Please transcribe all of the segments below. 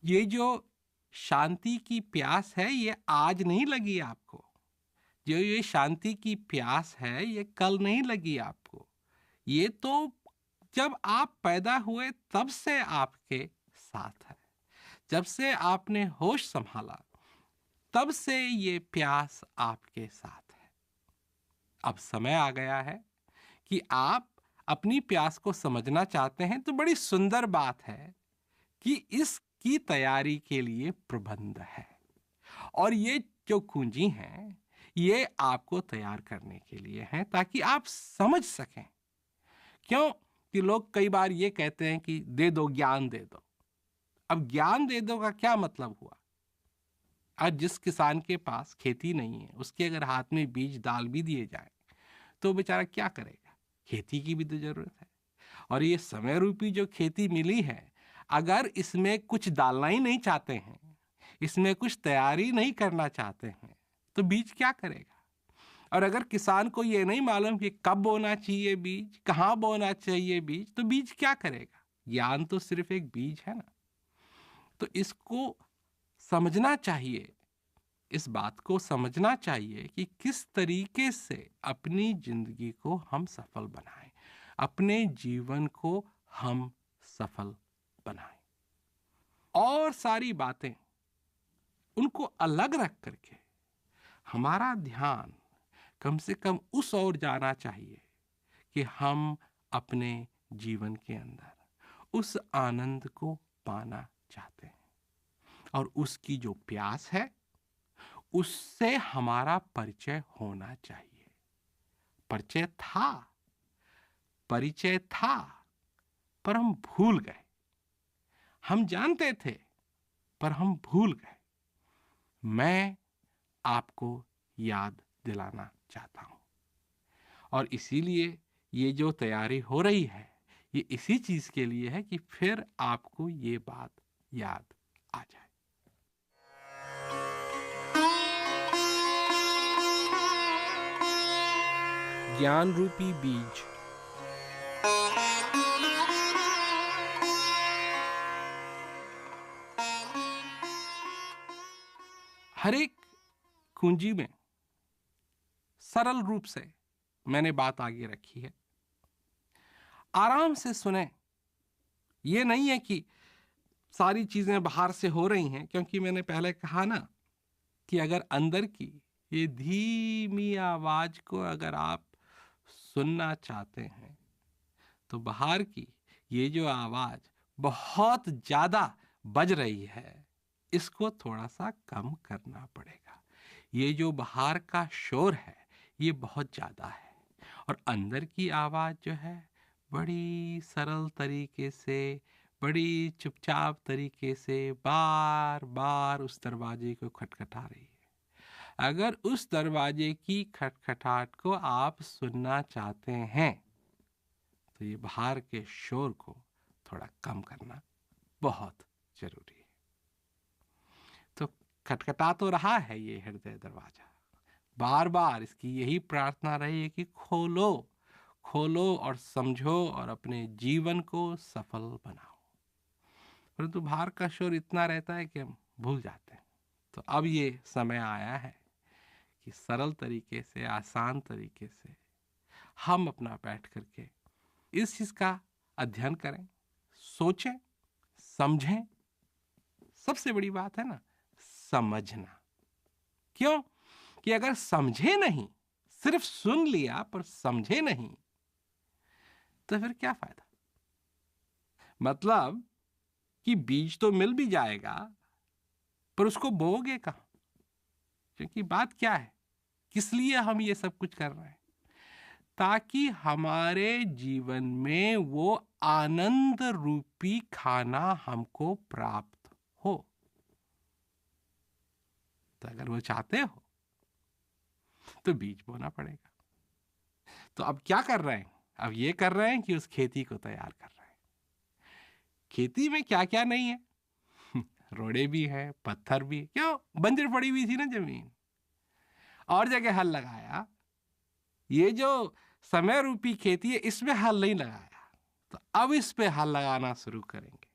ये जो शांति की प्यास है ये आज नहीं लगी आपको। जो ये शांति की प्यास है ये कल नहीं लगी आपको। ये तो जब आप पैदा हुए तब से आपके साथ है। जब से आपने होश संभाला तब से ये प्यास आपके साथ है। अब समय आ गया है कि आप अपनी प्यास को समझना चाहते हैं तो बड़ी सुंदर बात है कि इसकी तैयारी के लिए प्रबंध है। और ये जो कुंजी हैं ये आपको तैयार करने के लिए हैं ताकि आप समझ सकें। क्यों कि लोग कई बार ये कहते हैं कि दे दो, ज्ञान दे दो। अब ज्ञान दे दो का क्या मतलब हुआ? आज जिस किसान के पास खेती नहीं है उसके अगर हाथ में बीज डाल भी दिए जाए तो बेचारा क्या करेगा? खेती की भी तो जरूरत है। और ये समय रूपी जो खेती मिली है, अगर इसमें कुछ डालना ही नहीं चाहते हैं, इसमें कुछ तैयारी नहीं करना चाहते हैं, तो बीज क्या करेगा? और अगर किसान को ये नहीं मालूम कि कब बोना चाहिए बीज, कहाँ बोना चाहिए बीज, तो बीज क्या करेगा? ज्ञान तो सिर्फ एक बीज है ना। तो इसको समझना चाहिए, इस बात को समझना चाहिए कि किस तरीके से अपनी जिंदगी को हम सफल बनाएं, अपने जीवन को हम सफल बनाएं। और सारी बातें उनको अलग रख करके हमारा ध्यान कम से कम उस ओर जाना चाहिए कि हम अपने जीवन के अंदर उस आनंद को पाना चाहते हैं। और उसकी जो प्यास है उससे हमारा परिचय होना चाहिए। परिचय था पर हम भूल गए। हम जानते थे पर हम भूल गए। मैं आपको याद दिलाना चाहता हूं। और इसीलिए ये जो तैयारी हो रही है ये इसी चीज के लिए है कि फिर आपको ये बात याद आ जाए। ज्ञान रूपी बीज। हर एक कुंजी में सरल रूप से मैंने बात आगे रखी है। आराम से सुने। ये नहीं है कि सारी चीजें बाहर से हो रही हैं, क्योंकि मैंने पहले कहा ना कि अगर अंदर की ये धीमी आवाज को अगर आप सुनना चाहते हैं तो बाहर की ये जो आवाज बहुत ज्यादा बज रही है इसको थोड़ा सा कम करना पड़ेगा। ये जो बाहर का शोर है ये बहुत ज्यादा है और अंदर की आवाज जो है बड़ी सरल तरीके से, बड़ी चुपचाप तरीके से बार बार उस दरवाजे को खटखटा रही है। अगर उस दरवाजे की खटखटाहट को आप सुनना चाहते हैं तो ये बाहर के शोर को थोड़ा कम करना बहुत जरूरी है। तो खटखटा तो रहा है ये हृदय दरवाजा, बार बार इसकी यही प्रार्थना रही है कि खोलो खोलो और समझो और अपने जीवन को सफल बनाओ। परंतु बाहर का शोर इतना रहता है कि हम भूल जाते हैं। तो अब ये समय आया है कि सरल तरीके से, आसान तरीके से हम अपना बैठ करके इस चीज का अध्ययन करें, सोचें, समझें। सबसे बड़ी बात है ना समझना। क्यों कि अगर समझे नहीं, सिर्फ सुन लिया पर समझे नहीं तो फिर क्या फायदा? मतलब कि बीज तो मिल भी जाएगा पर उसको बोओगे कहां? क्योंकि बात क्या है, किस लिए हम ये सब कुछ कर रहे हैं? ताकि हमारे जीवन में वो आनंद रूपी खाना हमको प्राप्त हो। तो अगर वो चाहते हो तो बीज बोना पड़ेगा। तो अब क्या कर रहे हैं? अब ये कर रहे हैं कि उस खेती को तैयार कर रहे हैं। खेती में क्या क्या नहीं है रोड़े भी है, पत्थर भी। क्यों? बंजर पड़ी हुई थी ना जमीन, और जगह हल लगाया। ये जो समय रूपी खेती है इसमें हल नहीं लगाया, तो अब इस पे हल लगाना शुरू करेंगे।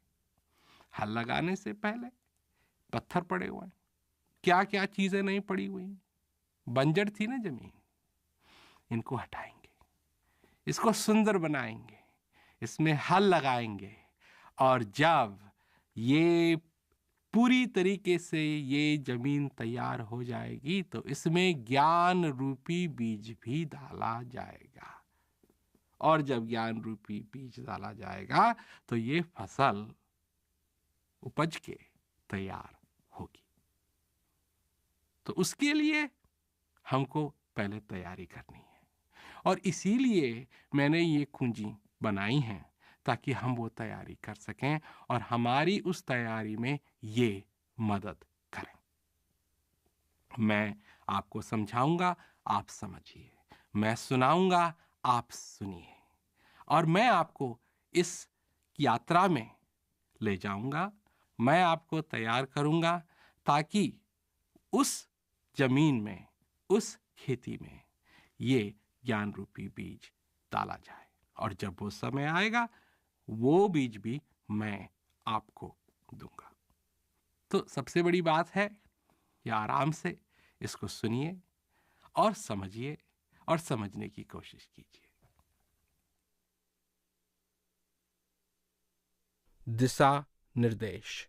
हल लगाने से पहले पत्थर पड़े हुए हैं, क्या क्या चीजें नहीं पड़ी हुई, बंजर थी ना जमीन, इनको हटाएंगे, इसको सुंदर बनाएंगे, इसमें हल लगाएंगे, और जब ये पूरी तरीके से ये जमीन तैयार हो जाएगी तो इसमें ज्ञान रूपी बीज भी डाला जाएगा। और जब ज्ञान रूपी बीज डाला जाएगा तो ये फसल उपज के तैयार होगी। तो उसके लिए हमको पहले तैयारी करनी है, और इसीलिए मैंने ये कुंजी बनाई है ताकि हम वो तैयारी कर सकें और हमारी उस तैयारी में ये मदद करें। मैं आपको समझाऊंगा, आप समझिए, मैं सुनाऊंगा, आप सुनिए, और मैं आपको इस यात्रा में ले जाऊंगा, मैं आपको तैयार करूंगा ताकि उस जमीन में, उस खेती में ये ज्ञान रूपी बीज डाला जाए, और जब वो समय आएगा वो बीज भी मैं आपको दूंगा। तो सबसे बड़ी बात है कि आराम से इसको सुनिए और समझिए और समझने की कोशिश कीजिए। दिशा निर्देश।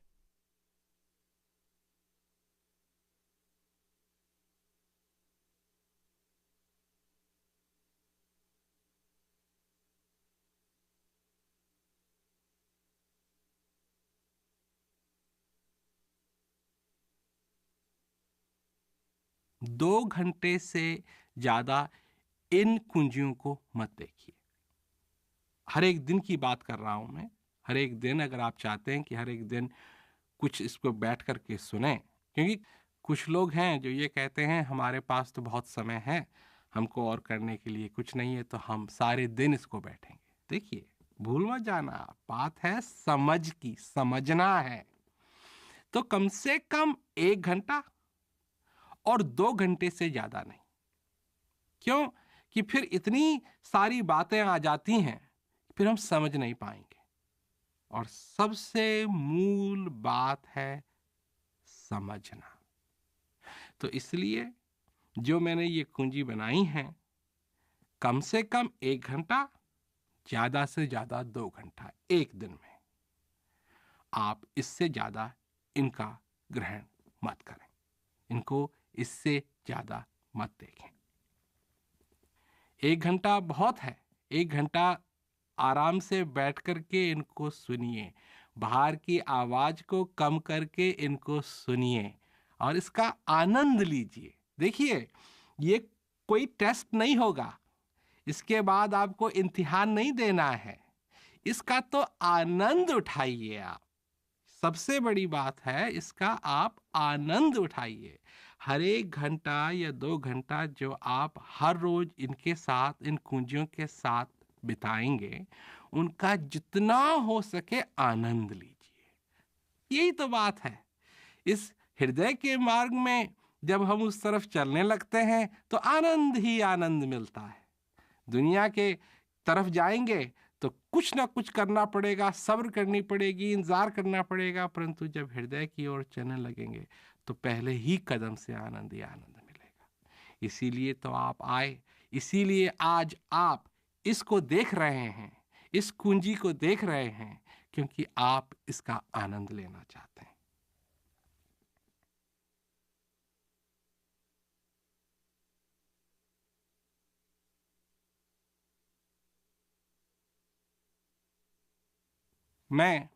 दो घंटे से ज्यादा इन कुंजियों को मत देखिए। हर एक दिन की बात कर रहा हूं मैं, हर एक दिन अगर आप चाहते हैं कि हर एक दिन कुछ इसको बैठ करके सुने, क्योंकि कुछ लोग हैं जो ये कहते हैं हमारे पास तो बहुत समय है, हमको और करने के लिए कुछ नहीं है, तो हम सारे दिन इसको बैठेंगे। देखिए, भूल मत जाना, बात है समझ की, समझना है। तो कम से कम 1 घंटा और 2 घंटे से ज्यादा नहीं। क्यों? कि फिर इतनी सारी बातें आ जाती हैं, फिर हम समझ नहीं पाएंगे। और सबसे मूल बात है समझना। तो इसलिए जो मैंने ये कुंजी बनाई है, कम से कम 1 घंटा, ज्यादा से ज्यादा 2 घंटा एक दिन में, आप इससे ज्यादा इनका ग्रहण मत करें, इनको इससे ज्यादा मत देखें। 1 घंटा बहुत है, 1 घंटा आराम से बैठ करके इनको सुनिए, बाहर की आवाज को कम करके इनको सुनिए और इसका आनंद लीजिए। देखिए, ये कोई टेस्ट नहीं होगा, इसके बाद आपको इम्तिहान नहीं देना है, इसका तो आनंद उठाइए आप। सबसे बड़ी बात है, इसका आप आनंद उठाइए। हर 1 घंटा या 2 घंटा जो आप हर रोज इनके साथ, इन कुंजियों के साथ बिताएंगे, उनका जितना हो सके आनंद लीजिए। यही तो बात है। इस हृदय के मार्ग में जब हम उस तरफ चलने लगते हैं तो आनंद ही आनंद मिलता है। दुनिया के तरफ जाएंगे तो कुछ ना कुछ करना पड़ेगा, सब्र करनी पड़ेगी, इंतजार करना पड़ेगा, परंतु जब हृदय की ओर चलने लगेंगे तो पहले ही कदम से आनंद ही आनंद मिलेगा। इसीलिए तो आप आए, इसीलिए आज आप इसको देख रहे हैं, इस कुंजी को देख रहे हैं, क्योंकि आप इसका आनंद लेना चाहते हैं। मैं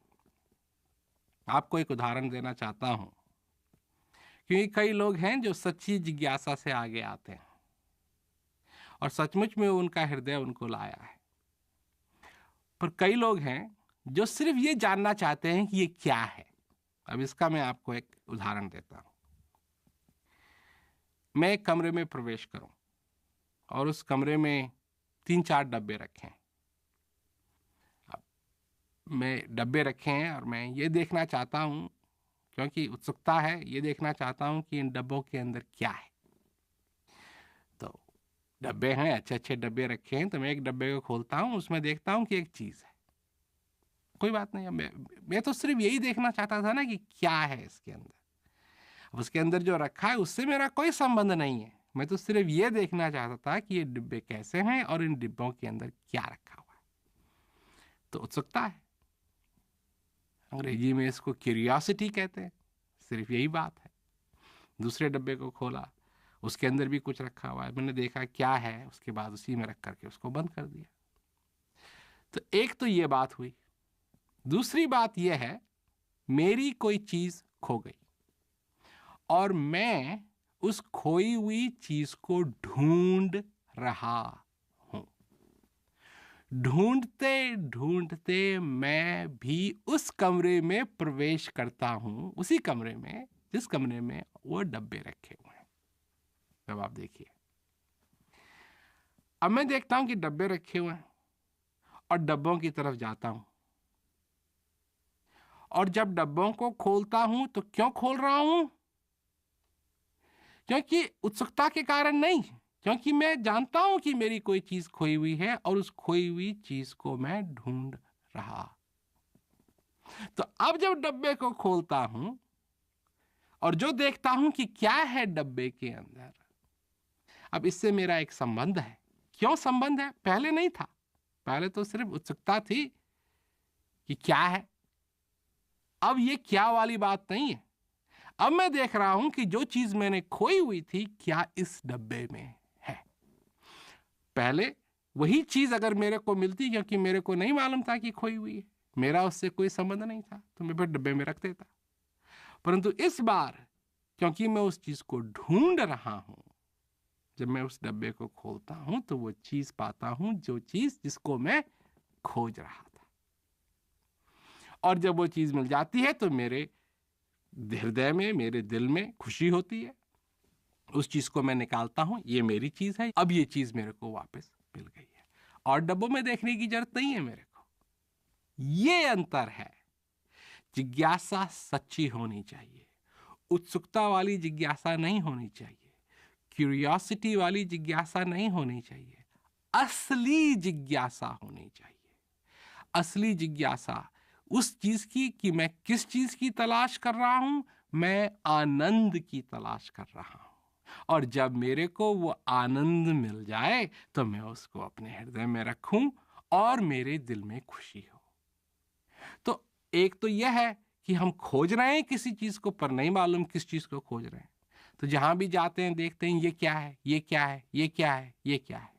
आपको एक उदाहरण देना चाहता हूं, क्योंकि कई लोग हैं जो सच्ची जिज्ञासा से आगे आते हैं और सचमुच में उनका हृदय उनको लाया है, पर कई लोग हैं जो सिर्फ ये जानना चाहते हैं कि ये क्या है। अब इसका मैं आपको एक उदाहरण देता हूं। मैं एक कमरे में प्रवेश करूं और उस कमरे में 3-4 डब्बे रखे हैं। अब मैं डब्बे रखे हैं और मैं ये देखना चाहता हूं, क्योंकि उत्सुकता है, ये देखना चाहता हूं कि इन डब्बों के अंदर क्या है। तो डब्बे हैं, अच्छे अच्छे डब्बे रखे हैं, तो मैं एक डब्बे को खोलता हूं, उसमें देखता हूं कि एक चीज है। कोई बात नहीं, मैं तो सिर्फ यही देखना चाहता था ना कि क्या है इसके अंदर। अब उसके अंदर जो रखा है उससे मेरा कोई संबंध नहीं है, मैं तो सिर्फ ये देखना चाहता था कि ये डिब्बे कैसे हैं और इन डिब्बों के अंदर क्या रखा हुआ है। तो उत्सुकता है, अंग्रेजी में इसको क्यूरियोसिटी कहते हैं। सिर्फ यही बात है। दूसरे डब्बे को खोला, उसके अंदर भी कुछ रखा हुआ है, मैंने देखा क्या है, उसके बाद उसी में रख करके उसको बंद कर दिया। तो एक तो ये बात हुई। दूसरी बात यह है, मेरी कोई चीज खो गई और मैं उस खोई हुई चीज को ढूंढ रहा हूं। ढूंढते ढूंढते मैं भी उस कमरे में प्रवेश करता हूं, उसी कमरे में जिस कमरे में वो डब्बे रखे हुए हैं। अब आप देखिए, अब मैं देखता हूं कि डब्बे रखे हुए हैं और डब्बों की तरफ जाता हूं, और जब डब्बों को खोलता हूं तो क्यों खोल रहा हूं? क्योंकि उत्सुकता के कारण नहीं, क्योंकि मैं जानता हूं कि मेरी कोई चीज खोई हुई है और उस खोई हुई चीज को मैं ढूंढ रहा। तो अब जब डब्बे को खोलता हूं और जो देखता हूं कि क्या है डब्बे के अंदर, अब इससे मेरा एक संबंध है। क्यों संबंध है? पहले नहीं था, पहले तो सिर्फ उत्सुकता थी कि क्या है। अब ये क्या वाली बात नहीं है, अब मैं देख रहा हूं कि जो चीज मैंने खोई हुई थी क्या इस डब्बे में है। पहले वही चीज अगर मेरे को मिलती, क्योंकि मेरे को नहीं मालूम था कि खोई हुई है, मेरा उससे कोई संबंध नहीं था, तो मैं फिर डब्बे में रख देता। परंतु इस बार क्योंकि मैं उस चीज को ढूंढ रहा हूं, जब मैं उस डब्बे को खोलता हूं तो वो चीज पाता हूं, जो चीज जिसको मैं खोज रहा था। और जब वो चीज मिल जाती है तो मेरे हृदय में, मेरे दिल में खुशी होती है। उस चीज को मैं निकालता हूं, ये मेरी चीज है, अब ये चीज मेरे को वापस मिल गई है और डब्बों में देखने की जरूरत नहीं है मेरे को। ये अंतर है। जिज्ञासा सच्ची होनी चाहिए, उत्सुकता वाली जिज्ञासा नहीं होनी चाहिए, क्यूरियोसिटी वाली जिज्ञासा नहीं होनी चाहिए, असली जिज्ञासा होनी चाहिए। असली जिज्ञासा उस चीज की कि मैं किस चीज की तलाश कर रहा हूं, मैं आनंद की तलाश कर रहा हूं। और जब मेरे को वो आनंद मिल जाए तो मैं उसको अपने हृदय में रखूं और मेरे दिल में खुशी हो। तो एक तो यह है कि हम खोज रहे हैं किसी चीज को, पर नहीं मालूम किस चीज को खोज रहे हैं। तो जहां भी जाते हैं देखते हैं ये क्या है, ये क्या है, ये क्या है, ये क्या है।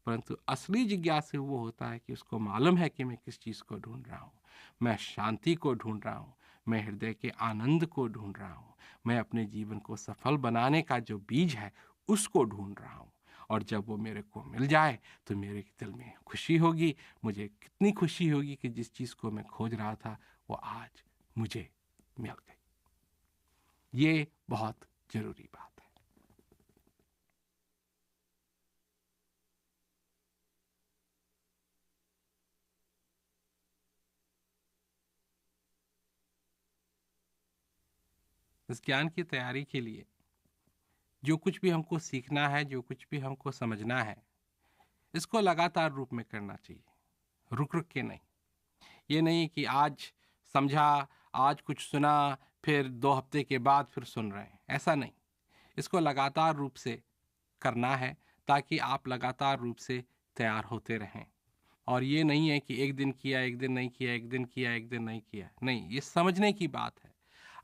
परंतु असली जिज्ञासा वो होता है कि उसको मालूम है कि मैं किस चीज को ढूंढ रहा हूं। मैं शांति को ढूंढ रहा हूं, मैं हृदय के आनंद को ढूंढ रहा हूं, मैं अपने जीवन को सफल बनाने का जो बीज है उसको ढूंढ रहा हूं। और जब वो मेरे को मिल जाए तो मेरे दिल में खुशी होगी। मुझे कितनी खुशी होगी कि जिस चीज को मैं खोज रहा था वो आज मुझे मिल गई। ये बहुत जरूरी बात है। इस ज्ञान की तैयारी के लिए जो कुछ भी हमको सीखना है, जो कुछ भी हमको समझना है, इसको लगातार रूप में करना चाहिए, रुक रुक के नहीं। ये नहीं कि आज समझा, आज कुछ सुना, फिर 2 हफ्ते के बाद फिर सुन रहे हैं, ऐसा नहीं। इसको लगातार रूप से करना है ताकि आप लगातार रूप से तैयार होते रहें। और ये नहीं है कि एक दिन किया, एक दिन नहीं किया, एक दिन किया, एक दिन नहीं किया, नहीं। ये समझने की बात है।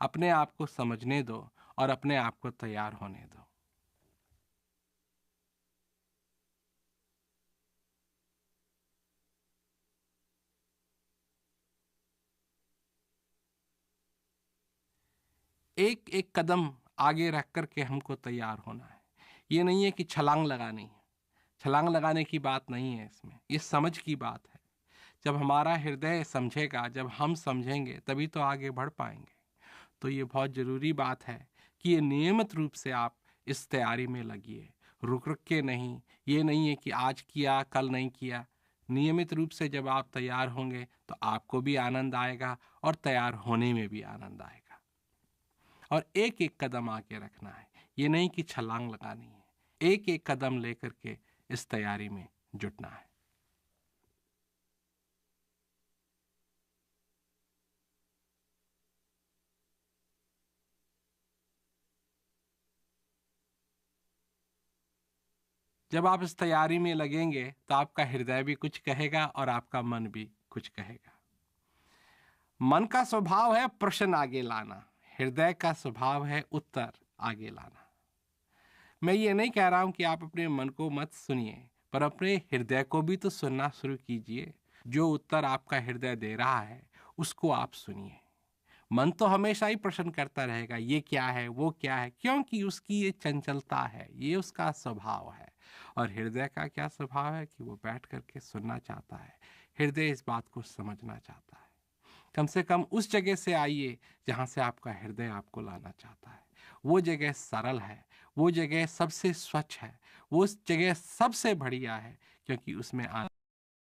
अपने आप को समझने दो और अपने आप को तैयार होने दो। एक एक कदम आगे रख कर के हमको तैयार होना है। ये नहीं है कि छलांग लगानी है, छलांग लगाने की बात नहीं है इसमें, ये समझ की बात है। जब हमारा हृदय समझेगा, जब हम समझेंगे, तभी तो आगे बढ़ पाएंगे। तो ये बहुत ज़रूरी बात है कि ये नियमित रूप से आप इस तैयारी में लगिए, रुक रुक के नहीं। ये नहीं है कि आज किया कल नहीं किया। नियमित रूप से जब आप तैयार होंगे तो आपको भी आनंद आएगा और तैयार होने में भी आनंद आएगा। और एक एक कदम आगे रखना है, ये नहीं कि छलांग लगानी है। एक एक कदम लेकर के इस तैयारी में जुटना है। जब आप इस तैयारी में लगेंगे तो आपका हृदय भी कुछ कहेगा और आपका मन भी कुछ कहेगा। मन का स्वभाव है प्रश्न आगे लाना, हृदय का स्वभाव है उत्तर आगे लाना। मैं ये नहीं कह रहा हूं कि आप अपने मन को मत सुनिए, पर अपने हृदय को भी तो सुनना शुरू कीजिए। जो उत्तर आपका हृदय दे रहा है उसको आप सुनिए। मन तो हमेशा ही प्रश्न करता रहेगा, ये क्या है, वो क्या है, क्योंकि उसकी ये चंचलता है, ये उसका स्वभाव है। और हृदय का क्या स्वभाव है कि वो बैठ करके सुनना चाहता है, हृदय इस बात को समझना चाहता है। कम से कम उस जगह से आइए जहाँ से आपका हृदय आपको लाना चाहता है। वो जगह सरल है, वो जगह सबसे स्वच्छ है, वो जगह सबसे बढ़िया है, क्योंकि उसमें